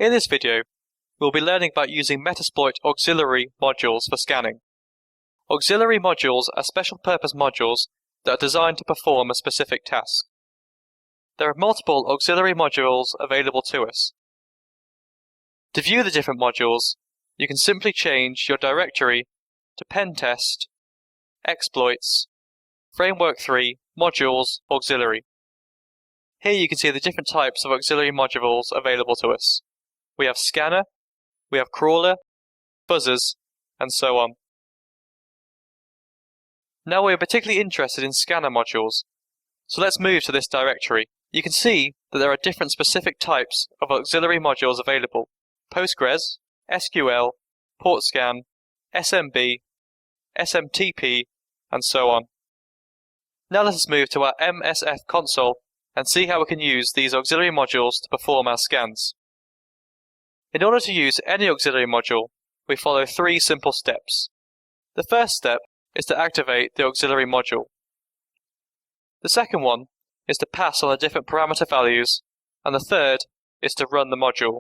In this video, we'll be learning about using Metasploit auxiliary modules for scanning. Auxiliary modules are special-purpose modules that are designed to perform a specific task. There are multiple auxiliary modules available to us. To view the different modules, you can simply change your directory to Pentest, Exploits, Framework 3, Modules, Auxiliary. Here you can see the different types of auxiliary modules available to us. We have Scanner, we have Crawler, Buzzers, and so on. Now we are particularly interested in Scanner modules, so let's move to this directory. You can see that there are different specific types of auxiliary modules available: Postgres, SQL, PortScan, SMB, SMTP, and so on. Now let us move to our MSF console and see how we can use these auxiliary modules to perform our scans. In order to use any auxiliary module, we follow three simple steps. The first step is to activate the auxiliary module. The second one is to pass on the different parameter values, and the third is to run the module.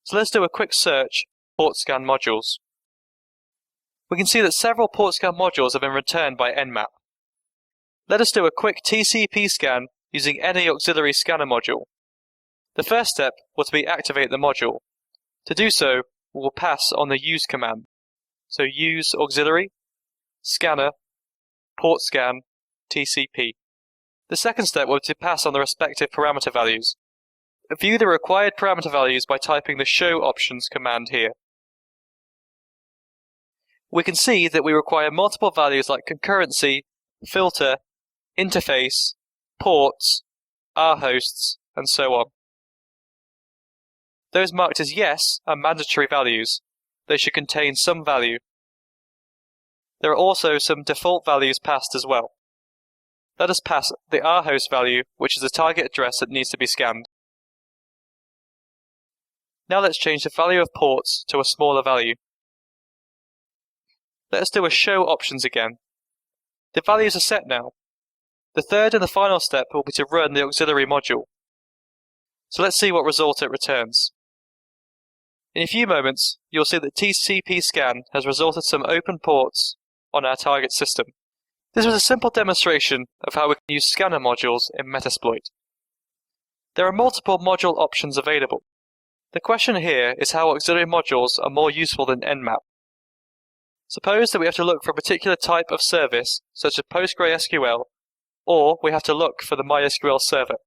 So let's do a quick search for PortScan modules. We can see that several PortScan modules have been returned by Nmap. Let us do a quick TCP scan using any auxiliary scanner module. The first step will be activate the module. To do so, we will pass on the use command. So use auxiliary, scanner, PortScan, TCP. The second step will be to pass on the respective parameter values. View the required parameter values by typing the show options command here. We can see that we require multiple values like concurrency, filter, interface, ports, rhosts, and so on. Those marked as yes are mandatory values. They should contain some value. There are also some default values passed as well. Let us pass the rhost value, which is the target address that needs to be scanned. Now let's change the value of ports to a smaller value. Let us do a show options again. The values are set now. The third and the final step will be to run the auxiliary module. So let's see what result it returns. In a few moments, you'll see that TCP scan has resulted some open ports on our target system. This was a simple demonstration of how we can use scanner modules in Metasploit. There are multiple module options available. The question here is how auxiliary modules are more useful than Nmap. Suppose that we have to look for a particular type of service, such as PostgreSQL, or we have to look for the MySQL server.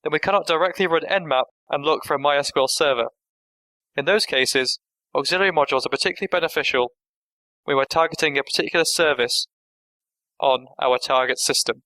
Then we cannot directly run Nmap and look for a MySQL server. In those cases, auxiliary modules are particularly beneficial when we're targeting a particular service on our target system.